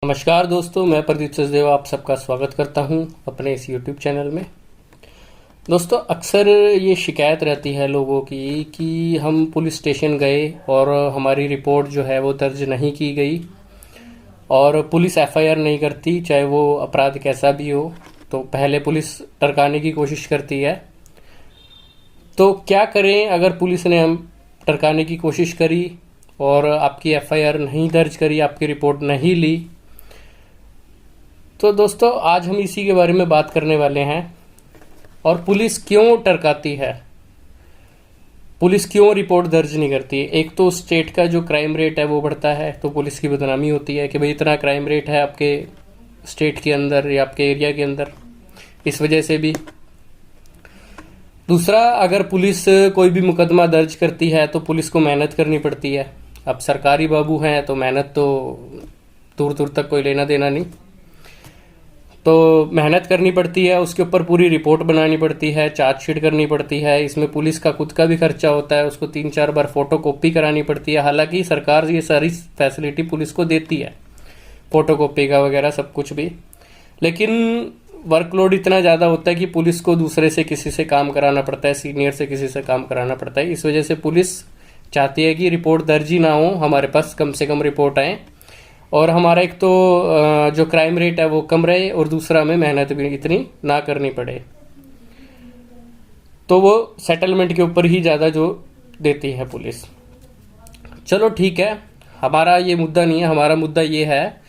नमस्कार दोस्तों, मैं प्रदीप सचदेवा आप सबका स्वागत करता हूं अपने इस YouTube चैनल में। दोस्तों, अक्सर ये शिकायत रहती है लोगों की कि हम पुलिस स्टेशन गए और हमारी रिपोर्ट जो है वो दर्ज नहीं की गई और पुलिस FIR नहीं करती, चाहे वो अपराध कैसा भी हो। तो पहले पुलिस टरकाने की कोशिश करती है। तो क्या करें अगर पुलिस ने हम टरकाने की कोशिश करी और आपकी FIR नहीं दर्ज करी, आपकी रिपोर्ट नहीं ली। तो दोस्तों, आज हम इसी के बारे में बात करने वाले हैं। और पुलिस क्यों टरकाती है, पुलिस क्यों रिपोर्ट दर्ज नहीं करती। एक तो स्टेट का जो क्राइम रेट है वो बढ़ता है, तो पुलिस की बदनामी होती है कि भाई इतना क्राइम रेट है आपके स्टेट के अंदर या आपके एरिया के अंदर, इस वजह से भी। दूसरा, अगर पुलिस कोई भी मुकदमा दर्ज करती है तो पुलिस को मेहनत करनी पड़ती है। अब सरकारी बाबू हैं तो मेहनत तो दूर दूर तक कोई लेना देना नहीं, तो मेहनत करनी पड़ती है, उसके ऊपर पूरी रिपोर्ट बनानी पड़ती है, चार्जशीट करनी पड़ती है। इसमें पुलिस का खुद का भी खर्चा होता है, उसको 3-4 बार फोटो कॉपी करानी पड़ती है। हालांकि सरकार ये सारी फैसिलिटी पुलिस को देती है, फोटो कॉपी का वगैरह सब कुछ भी, लेकिन वर्कलोड इतना ज़्यादा होता है कि पुलिस को दूसरे से किसी से काम कराना पड़ता है, सीनियर से किसी से काम कराना पड़ता है। इस वजह से पुलिस चाहती है कि रिपोर्ट दर्ज ही ना हो, हमारे पास कम से कम रिपोर्ट आए और हमारा एक तो जो क्राइम रेट है वो कम रहे और दूसरा हमें मेहनत भी इतनी ना करनी पड़े। तो वो सेटलमेंट के ऊपर ही ज़्यादा जो देती है पुलिस। चलो ठीक है, हमारा ये मुद्दा नहीं है। हमारा मुद्दा ये है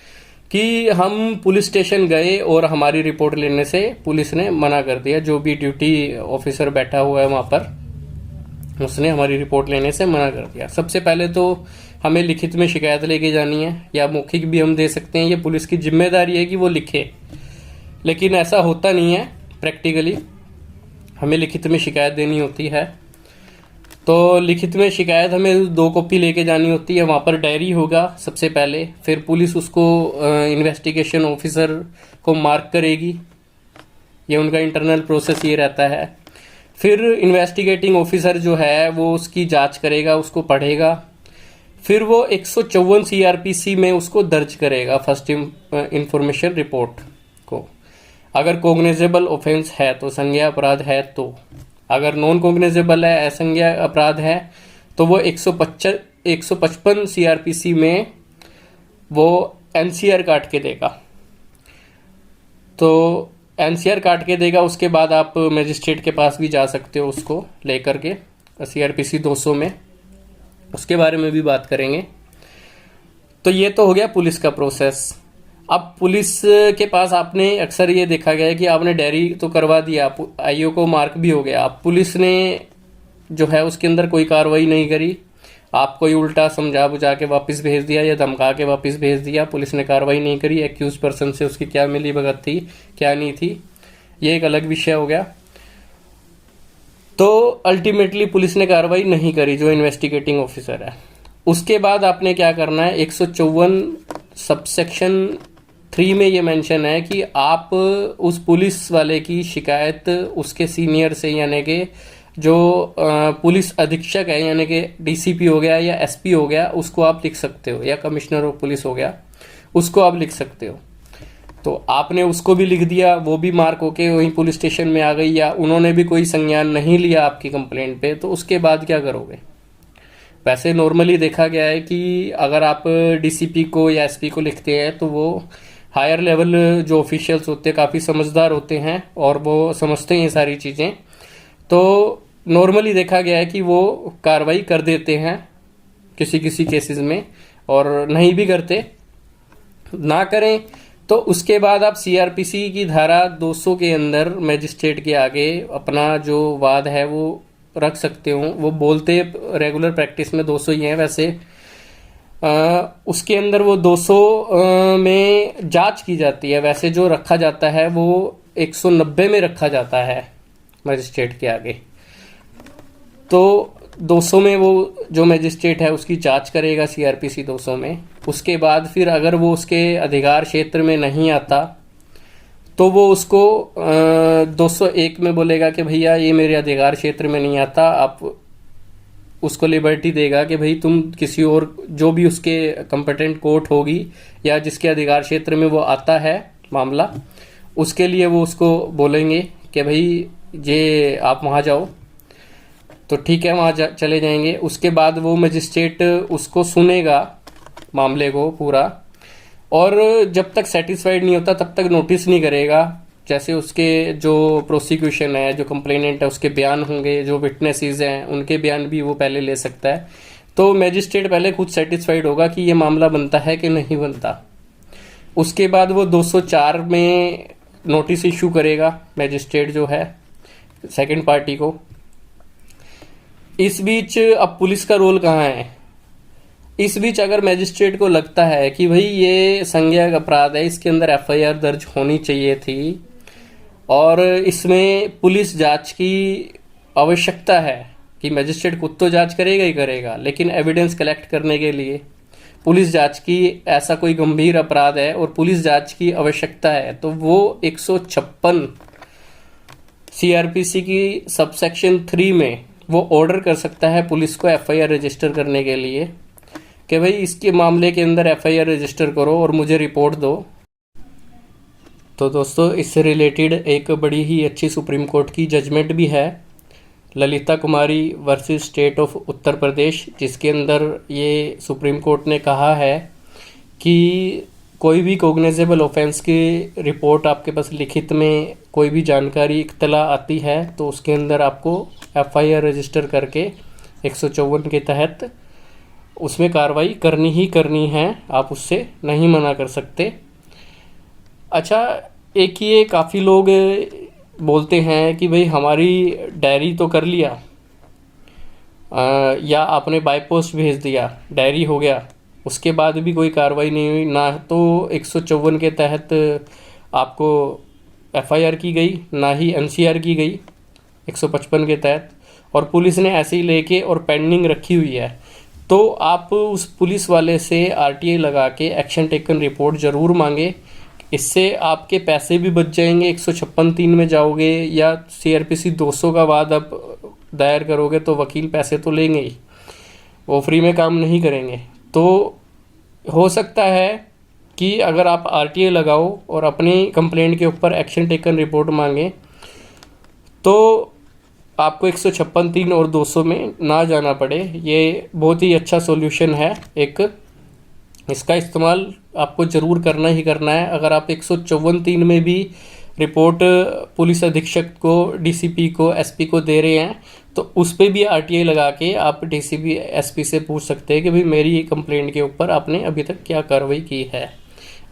कि हम पुलिस स्टेशन गए और हमारी रिपोर्ट लेने से पुलिस ने मना कर दिया। जो भी ड्यूटी ऑफिसर बैठा हुआ है वहाँ पर, उसने हमारी रिपोर्ट लेने से मना कर दिया। सबसे पहले तो हमें लिखित में शिकायत लेके जानी है, या मौखिक भी हम दे सकते हैं। ये पुलिस की जिम्मेदारी है कि वो लिखे, लेकिन ऐसा होता नहीं है प्रैक्टिकली। हमें लिखित में शिकायत देनी होती है, तो लिखित में शिकायत हमें 2 कॉपी लेके जानी होती है। वहाँ पर डायरी होगा सबसे पहले, फिर पुलिस उसको इन्वेस्टिगेशन ऑफिसर को मार्क करेगी। ये उनका इंटरनल प्रोसेस ये रहता है। फिर इन्वेस्टिगेटिंग ऑफिसर जो है वो उसकी जांच करेगा, उसको पढ़ेगा, फिर वो 154 CRPC में उसको दर्ज करेगा, फर्स्ट इंफॉर्मेशन रिपोर्ट को। अगर कॉग्निजेबल ऑफेंस है तो, संज्ञेय अपराध है तो, अगर नॉन कॉग्निजेबल है, असंज्ञेय अपराध है, तो वो 155 CRPC में वो NCR काट के देगा। तो NCR काट के देगा, उसके बाद आप मजिस्ट्रेट के पास भी जा सकते हो उसको लेकर के CRPC 200 में। उसके बारे में भी बात करेंगे। तो ये तो हो गया पुलिस का प्रोसेस। अब पुलिस के पास आपने अक्सर ये देखा गया है कि आपने डायरी तो करवा दिया, IO को मार्क भी हो गया, अब पुलिस ने जो है उसके अंदर कोई कार्रवाई नहीं करी, आपको ही उल्टा समझा बुझा के वापस भेज दिया या धमका के वापस भेज दिया। पुलिस ने कार्रवाई नहीं करी, एक्यूज पर्सन से उसकी क्या मिली भगत थी क्या नहीं थी, ये एक अलग विषय हो गया। तो अल्टीमेटली पुलिस ने कार्रवाई नहीं करी, जो इन्वेस्टिगेटिंग ऑफिसर है। उसके बाद आपने क्या करना है, 154 सबसेक्शन 3 में ये मेंशन है कि आप उस पुलिस वाले की शिकायत उसके सीनियर से, यानी कि जो पुलिस अधीक्षक है, यानी कि DCP हो गया या SP हो गया, उसको आप लिख सकते हो, या कमिश्नर ऑफ पुलिस हो गया, उसको आप लिख सकते हो। तो आपने उसको भी लिख दिया, वो भी मार्क होके वहीं पुलिस स्टेशन में आ गई, या उन्होंने भी कोई संज्ञान नहीं लिया आपकी कंप्लेंट पे, तो उसके बाद क्या करोगे। वैसे नॉर्मली देखा गया है कि अगर आप DCP को या SP को लिखते हैं तो वो हायर लेवल जो ऑफिशियल्स होते हैं काफ़ी समझदार होते हैं और वो समझते हैं ये सारी चीज़ें। तो नॉर्मली देखा गया है कि वो कार्रवाई कर देते हैं किसी किसी केसेस में, और नहीं भी करते, ना करें तो उसके बाद आप CRPC की धारा 200 के अंदर मजिस्ट्रेट के आगे अपना जो वाद है वो रख सकते हो। वो बोलते रेगुलर प्रैक्टिस में 200 ही है वैसे, उसके अंदर वो 200 में जांच की जाती है। वैसे जो रखा जाता है वो 190 में रखा जाता है मजिस्ट्रेट के आगे। तो 200 में वो जो मजिस्ट्रेट है उसकी जांच करेगा CRPC 200 में। उसके बाद फिर अगर वो उसके अधिकार क्षेत्र में नहीं आता तो वो उसको 201 में बोलेगा कि भैया ये मेरे अधिकार क्षेत्र में नहीं आता, आप उसको लिबर्टी देगा कि भाई तुम किसी और, जो भी उसके कंपिटेंट कोर्ट होगी या जिसके अधिकार क्षेत्र में वो आता है मामला, उसके लिए वो उसको बोलेंगे कि भाई ये आप वहाँ जाओ, तो ठीक है वहाँ चले जाएंगे। उसके बाद वो मजिस्ट्रेट उसको सुनेगा मामले को पूरा, और जब तक सेटिस्फाइड नहीं होता तब तक नोटिस नहीं करेगा। जैसे उसके जो प्रोसिक्यूशन है, जो कंप्लेनेंट है, उसके बयान होंगे, जो विटनेसेस हैं उनके बयान भी वो पहले ले सकता है। तो मैजिस्ट्रेट पहले खुद सेटिस्फाइड होगा कि ये मामला बनता है कि नहीं बनता। उसके बाद वो 204 में नोटिस इशू करेगा मैजिस्ट्रेट जो है सेकंड पार्टी को। इस बीच अब पुलिस का रोल कहाँ है? इस बीच अगर मैजिस्ट्रेट को लगता है कि भाई ये संज्ञेय अपराध है, इसके अंदर एफआईआर दर्ज होनी चाहिए थी और इसमें पुलिस जांच की आवश्यकता है, कि मैजिस्ट्रेट खुद तो जांच करेगा ही करेगा, लेकिन एविडेंस कलेक्ट करने के लिए पुलिस जांच की, ऐसा कोई गंभीर अपराध है और पुलिस जांच की आवश्यकता है, तो वो 156 सीआरपीसी की सबसेक्शन 3 में वो ऑर्डर कर सकता है पुलिस को एफआईआर रजिस्टर करने के लिए कि भाई इसके मामले के अंदर एफआईआर रजिस्टर करो और मुझे रिपोर्ट दो। तो दोस्तों, इससे रिलेटेड एक बड़ी ही अच्छी सुप्रीम कोर्ट की जजमेंट भी है, ललिता कुमारी versus state of Uttar Pradesh, जिसके अंदर ये सुप्रीम कोर्ट ने कहा है कि कोई भी कॉग्निजेबल ऑफेंस की रिपोर्ट आपके पास लिखित में कोई भी जानकारी इत्तला आती है तो उसके अंदर आपको एफआईआर रजिस्टर करके 154 के तहत उसमें कार्रवाई करनी ही करनी है, आप उससे नहीं मना कर सकते। अच्छा, एक ये काफ़ी लोग बोलते हैं कि भाई हमारी डायरी तो कर लिया, या आपने बाय पोस्ट भेज दिया, डायरी हो गया, उसके बाद भी कोई कार्रवाई नहीं हुई, ना तो 154 के तहत आपको एफआईआर की गई, ना ही एनसीआर की गई 155 के तहत, और पुलिस ने ऐसे ही लेके और पेंडिंग रखी हुई है। तो आप उस पुलिस वाले से आरटीआई लगा के एक्शन टेकन रिपोर्ट ज़रूर मांगे। इससे आपके पैसे भी बच जाएंगे, 156(3) में जाओगे या सीआरपीसी 200 का वाद आप दायर करोगे तो वकील पैसे तो लेंगे ही, वो फ्री में काम नहीं करेंगे। तो हो सकता है कि अगर आप आरटीआई लगाओ और अपनी कंप्लेंट के ऊपर एक्शन टेकन रिपोर्ट मांगे तो आपको 156(3) और 200 में ना जाना पड़े। ये बहुत ही अच्छा सॉल्यूशन है एक, इसका इस्तेमाल आपको ज़रूर करना ही करना है। अगर आप 154(3) में भी रिपोर्ट पुलिस अधीक्षक को, डीसीपी को, एसपी को दे रहे हैं तो उस पर भी आरटीआई लगा के आप डीसीपी एसपी से पूछ सकते हैं कि भाई मेरी कंप्लेंट के ऊपर आपने अभी तक क्या कार्रवाई की है।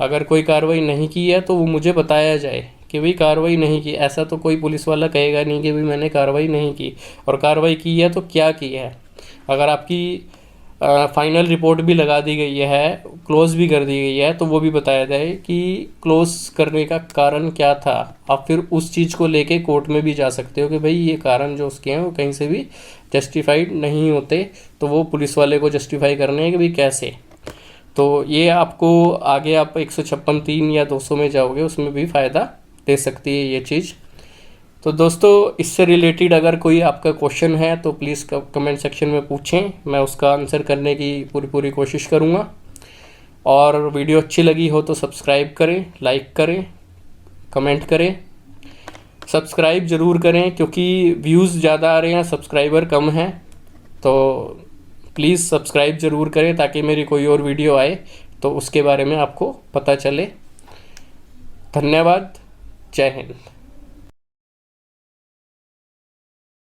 अगर कोई कार्रवाई नहीं की है तो वो मुझे बताया जाए कि भाई कार्रवाई नहीं की। ऐसा तो कोई पुलिस वाला कहेगा नहीं कि भाई मैंने कार्रवाई नहीं की, और कार्रवाई की है तो क्या की है। अगर आपकी फाइनल रिपोर्ट भी लगा दी गई है, क्लोज भी कर दी गई है, तो वो भी बताया जाए कि क्लोज करने का कारण क्या था। आप फिर उस चीज़ को लेके कोर्ट में भी जा सकते हो कि भाई ये कारण जो उसके हैं वो कहीं से भी जस्टिफाइड नहीं होते, तो वो पुलिस वाले को जस्टिफाई करने हैं कि भाई कैसे। तो ये आपको आगे आप 156(3) या 200 में जाओगे उसमें भी फ़ायदा दे सकती है ये चीज़। तो दोस्तों, इससे रिलेटेड अगर कोई आपका क्वेश्चन है तो प्लीज़ कमेंट सेक्शन में पूछें, मैं उसका आंसर करने की पूरी कोशिश करूँगा। और वीडियो अच्छी लगी हो तो सब्सक्राइब करें, लाइक करें, कमेंट करें। सब्सक्राइब ज़रूर करें क्योंकि व्यूज़ ज़्यादा आ रहे हैं, सब्सक्राइबर कम हैं, तो प्लीज़ सब्सक्राइब ज़रूर करें ताकि मेरी कोई और वीडियो आए तो उसके बारे में आपको पता चले। धन्यवाद। जय हिंद।